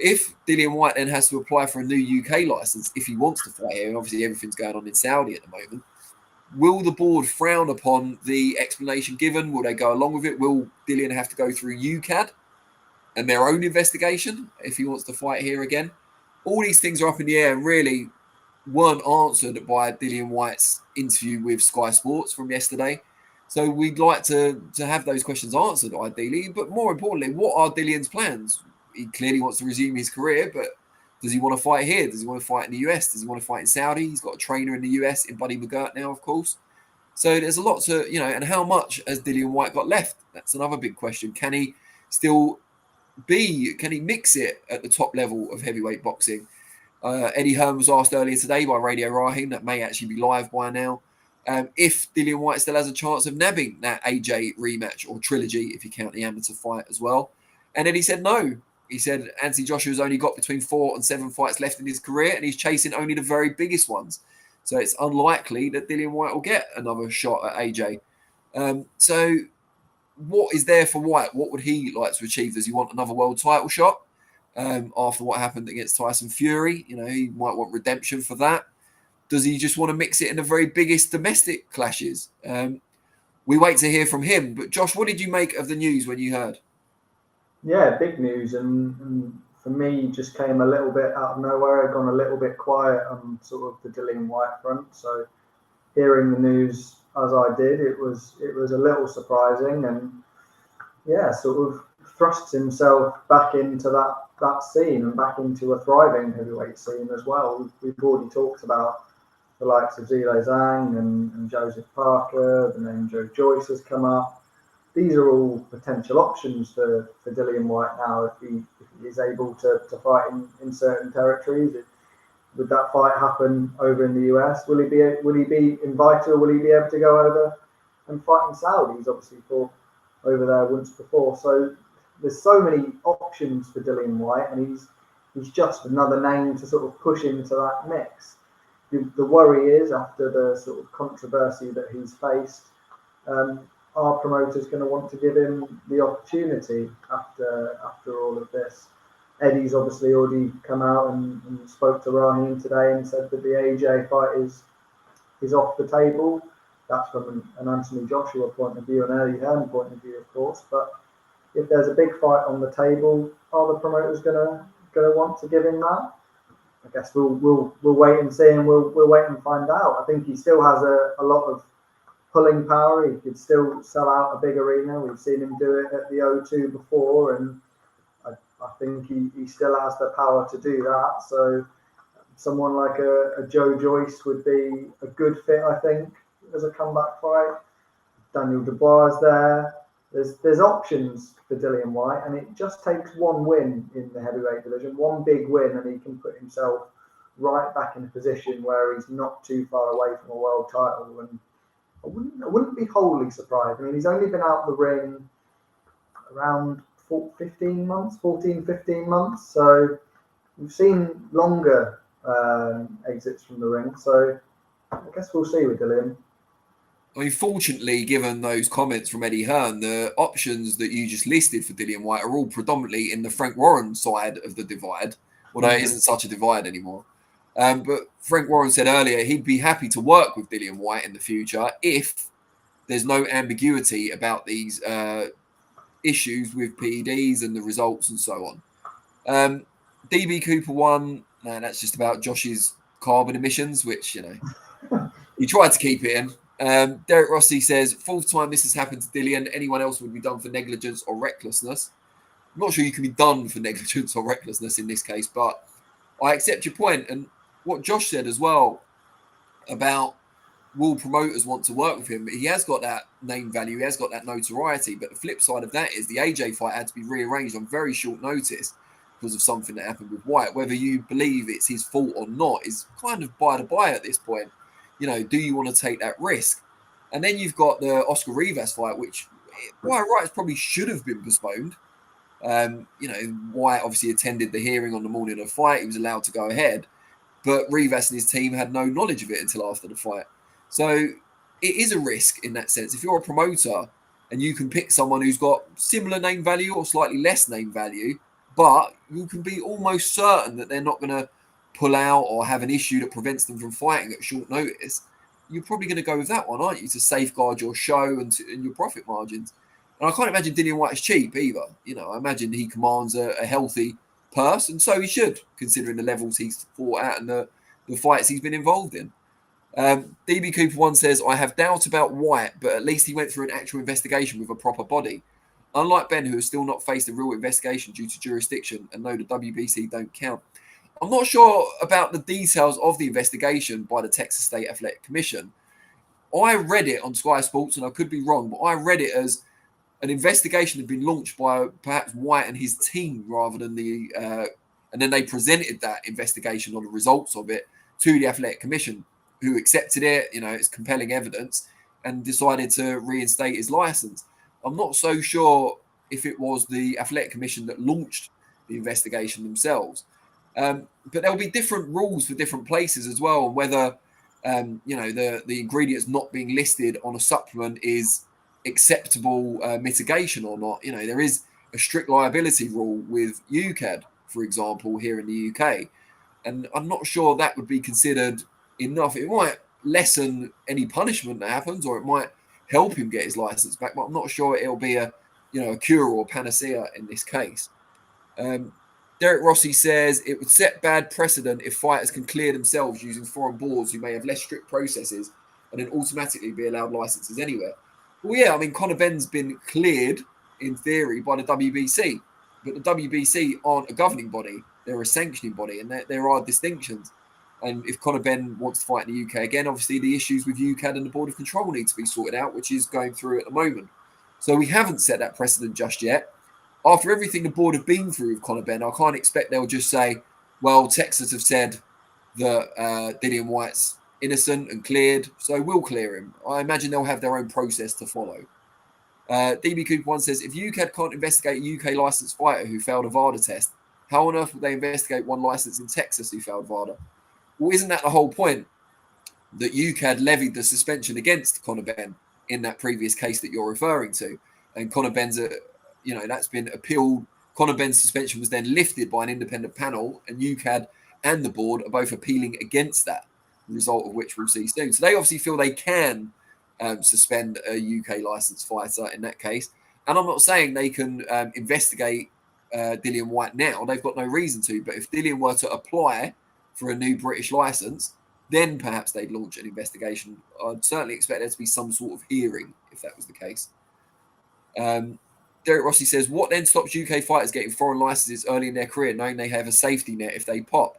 if Dillian Whyte then has to apply for a new UK license if he wants to fight here, and obviously everything's going on in Saudi at the moment, will the board frown upon the explanation given? Will they go along with it? Will Dillian have to go through UCAD and their own investigation if he wants to fight here again? All these things are up in the air and really weren't answered by Dillian Whyte's interview with Sky Sports from yesterday. So we'd like to have those questions answered, ideally. But more importantly, what are Dillian's plans? He clearly wants to resume his career, but does he want to fight here? Does he want to fight in the US? Does he want to fight in Saudi? He's got a trainer in the US in Buddy McGirt now, of course. So there's a lot to, and how much has Dillian Whyte got left? That's another big question. Can he still can he mix it at the top level of heavyweight boxing? Eddie Hearn was asked earlier today by Radio Raheem, that may actually be live by now, if Dillian Whyte still has a chance of nabbing that AJ rematch or trilogy, if you count the amateur fight as well. And Eddie said no. He said Anthony Joshua's only got between 4 and 7 fights left in his career, and he's chasing only the very biggest ones. So it's unlikely that Dillian Whyte will get another shot at AJ. So what is there for Whyte? What would he like to achieve? Does he want another world title shot after what happened against Tyson Fury? He might want redemption for that. Does he just want to mix it in the very biggest domestic clashes? We wait to hear from him. But Josh, what did you make of the news when you heard? Yeah, big news, and for me, just came a little bit out of nowhere. I'd gone a little bit quiet on sort of the Dillian Whyte front. So hearing the news as I did, it was a little surprising, and yeah, sort of thrusts himself back into that scene and back into a thriving heavyweight scene as well. We've already talked about the likes of Zhilei Zhang and Joseph Parker. The name Joe Joyce has come up. These are all potential options for Dillian Whyte now if he is able to fight in certain territories. Would that fight happen over in the US? Will he be invited, or will he be able to go over and fight in Saudi? He's obviously fought over there once before. So there's so many options for Dillian Whyte, and he's just another name to sort of push into that mix. The worry is, after the sort of controversy that he's faced, our promoter's going to want to give him the opportunity after all of this. Eddie's obviously already come out and spoke to Raheem today and said that the AJ fight is off the table. That's from an Anthony Joshua point of view and Eddie Hearn point of view, of course. But if there's a big fight on the table, are the promoters gonna want to give him that? I guess we'll wait and see, and we'll wait and find out. I think he still has a lot of pulling power. He could still sell out a big arena. We've seen him do it at the O2 before, and I think he still has the power to do that. So someone like a Joe Joyce would be a good fit, I think, as a comeback fight. Daniel Dubois is there. There's options for Dillian Whyte, and it just takes one win in the heavyweight division, one big win, and he can put himself right back in a position where he's not too far away from a world title. And I wouldn't be wholly surprised. I mean, he's only been out the ring around 14, 15 months. So we've seen longer exits from the ring. So I guess we'll see with Dillian. I mean, fortunately, given those comments from Eddie Hearn, the options that you just listed for Dillian Whyte are all predominantly in the Frank Warren side of the divide, although it isn't such a divide anymore. But Frank Warren said earlier he'd be happy to work with Dillian Whyte in the future if there's no ambiguity about these issues with PEDs and the results and so on. DB Cooper 1, that's just about Josh's carbon emissions, which, he tried to keep it in. Derek Rossi says, 4th time this has happened to Dillian. Anyone else would be done for negligence or recklessness. I'm not sure you can be done for negligence or recklessness in this case, but I accept your point. And what Josh said as well about will promoters want to work with him, he has got that name value, he has got that notoriety, but the flip side of that is the AJ fight had to be rearranged on very short notice because of something that happened with Whyte. Whether you believe it's his fault or not is kind of by the by at this point. Do you want to take that risk? And then you've got the Oscar Rivas fight, which Whyte rights probably should have been postponed. Whyte obviously attended the hearing on the morning of the fight. He was allowed to go ahead. But Rivas and his team had no knowledge of it until after the fight. So it is a risk in that sense. If you're a promoter and you can pick someone who's got similar name value or slightly less name value, but you can be almost certain that they're not going to pull out or have an issue that prevents them from fighting at short notice, you're probably going to go with that one, aren't you, to safeguard your show and your profit margins. And I can't imagine Dillian Whyte is cheap either. I imagine he commands a healthy purse, and so he should, considering the levels he's fought at and the fights he's been involved in. DB Cooper 1 says, I have doubt about Whyte, but at least he went through an actual investigation with a proper body. Unlike Ben, who has still not faced a real investigation due to jurisdiction, and no, the WBC don't count. I'm not sure about the details of the investigation by the Texas State Athletic Commission. I read it on Sky Sports, and I could be wrong, but I read it as an investigation had been launched by perhaps Whyte and his team rather than and then they presented that investigation or the results of it to the Athletic Commission, who accepted it, it's compelling evidence, and decided to reinstate his license. I'm not so sure if it was the Athletic Commission that launched the investigation themselves. But there'll be different rules for different places as well, and whether the ingredients not being listed on a supplement is acceptable mitigation or not. There is a strict liability rule with UCAD, for example, here in the UK, and I'm not sure that would be considered enough. It might lessen any punishment that happens, or it might help him get his license back, but I'm not sure it'll be a cure or panacea in this case. Derek Rossi says it would set bad precedent if fighters can clear themselves using foreign boards who may have less strict processes and then automatically be allowed licenses anywhere. Well, yeah, Conor Benn's been cleared in theory by the WBC, but the WBC aren't a governing body; they're a sanctioning body, and there are distinctions. And if Conor Benn wants to fight in the UK again, obviously the issues with UCAD and the Board of Control need to be sorted out, which is going through at the moment. So we haven't set that precedent just yet. After everything the board have been through with Conor Benn, I can't expect they'll just say, well, Texas have said that Dillian Whyte's innocent and cleared, so we'll clear him. I imagine they'll have their own process to follow. DB Cooper 1 says, if UCAD can't investigate a UK licensed fighter who failed a VADA test, how on earth would they investigate one licensed in Texas who failed VADA? Well, isn't that the whole point? That UCAD levied the suspension against Conor Benn in that previous case that you're referring to. And Conor Benn's, that's been appealed. Conor Benn's suspension was then lifted by an independent panel, and UCAD and the board are both appealing against that, the result of which we'll see soon. So they obviously feel they can suspend a UK licensed fighter in that case. And I'm not saying they can investigate Dillian Whyte now. They've got no reason to. But if Dillian were to apply for a new British license, then perhaps they'd launch an investigation. I'd certainly expect there to be some sort of hearing if that was the case. Derek Rossi says, what then stops UK fighters getting foreign licenses early in their career, knowing they have a safety net if they pop?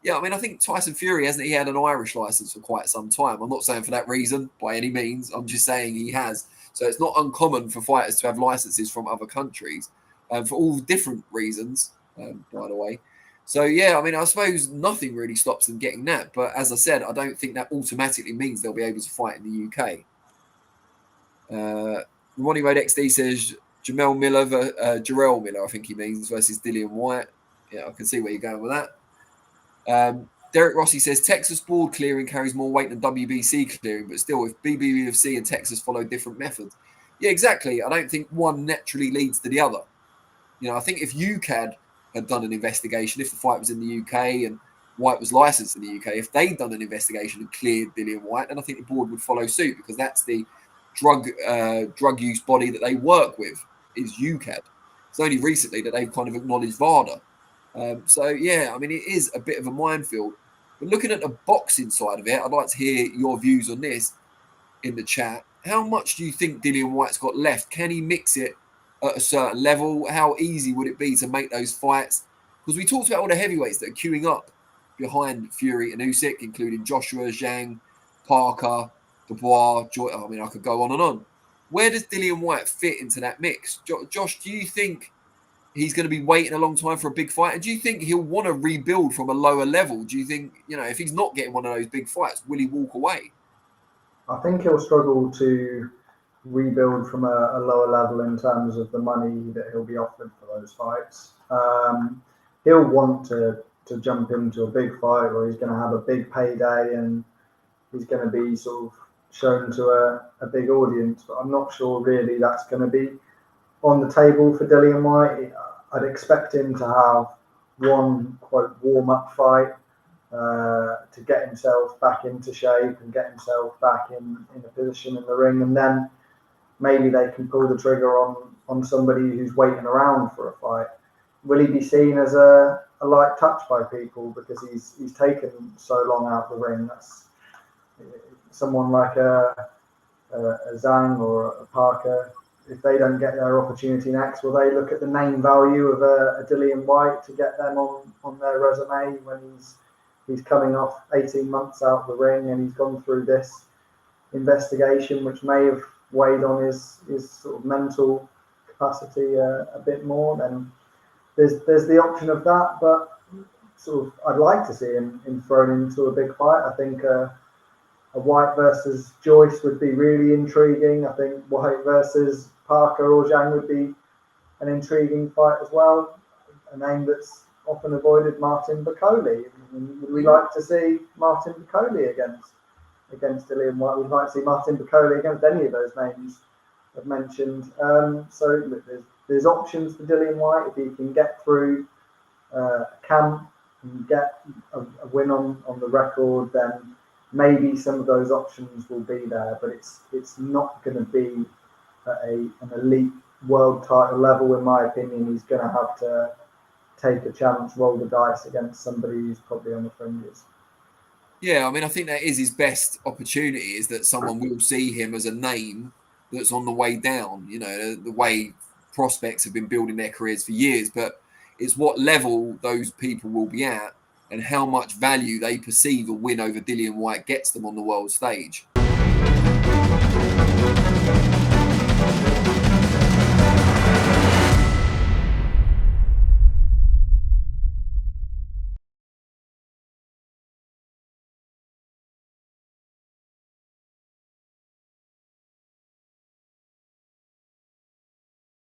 Yeah, I think Tyson Fury, hasn't he had an Irish license for quite some time? I'm not saying for that reason by any means. I'm just saying he has. So it's not uncommon for fighters to have licenses from other countries for all different reasons, by the way. So, yeah, I suppose nothing really stops them getting that. But as I said, I don't think that automatically means they'll be able to fight in the UK. Ronnie Road XD says, Jarrell Miller, I think he means, versus Dillian Whyte. Yeah, I can see where you're going with that. Derek Rossi says, Texas board clearing carries more weight than WBC clearing, but still, if BBUFC and Texas follow different methods. Yeah, exactly. I don't think one naturally leads to the other. I think if UCAD had done an investigation, if the fight was in the UK and Whyte was licensed in the UK, if they'd done an investigation and cleared Dillian Whyte, then I think the board would follow suit, because that's the drug use body that they work with, is UCAD. It's only recently that they've kind of acknowledged VADA. It is a bit of a minefield. But looking at the boxing side of it, I'd like to hear your views on this in the chat. How much do you think Dillian Whyte's got left? Can he mix it at a certain level? How easy would it be to make those fights? Because we talked about all the heavyweights that are queuing up behind Fury and Usyk, including Joshua, Zhang, Parker, Dubois, Joy. I could go on and on. Where does Dillian Whyte fit into that mix? Josh, do you think he's going to be waiting a long time for a big fight? And do you think he'll want to rebuild from a lower level? Do you think, if he's not getting one of those big fights, will he walk away? I think he'll struggle to rebuild from a lower level in terms of the money that he'll be offered for those fights. He'll want to jump into a big fight where he's going to have a big payday and he's going to be sort of shown to a big audience. But I'm not sure really that's going to be on the table for Dillian Whyte. I'd expect him to have one quote warm-up fight to get himself back into shape and get himself back in a position in the ring, and then maybe they can pull the trigger on somebody who's waiting around for a fight. Will he be seen as a light touch by people because he's taken so long out the ring? That's someone like a Zhang or a Parker. If they don't get their opportunity next, will they look at the name value of a Dillian Whyte to get them on their resume when he's coming off 18 months out of the ring and he's gone through this investigation, which may have weighed on his sort of mental capacity a bit more? Then there's the option of that, but sort of I'd like to see him thrown into a big fight. I think a Whyte versus Joyce would be really intriguing. I think Whyte versus Parker or Zhang would be an intriguing fight as well. A name that's often avoided, Martin Bakole. Would we like to see Martin Bakole against Dillian Whyte? We'd like to see Martin Bakole against any of those names I've mentioned. So there's options for Dillian Whyte if he can get through camp and get a win on the record. Then maybe some of those options will be there, but it's not going to be at an elite world title level, in my opinion. He's going to have to take a chance, roll the dice against somebody who's probably on the fringes. Yeah, I mean, I think that is his best opportunity, is that someone will see him as a name that's on the way down, you know, the way prospects have been building their careers for years, but it's what level those people will be at and how much value they perceive a win over Dillian Whyte gets them on the world stage.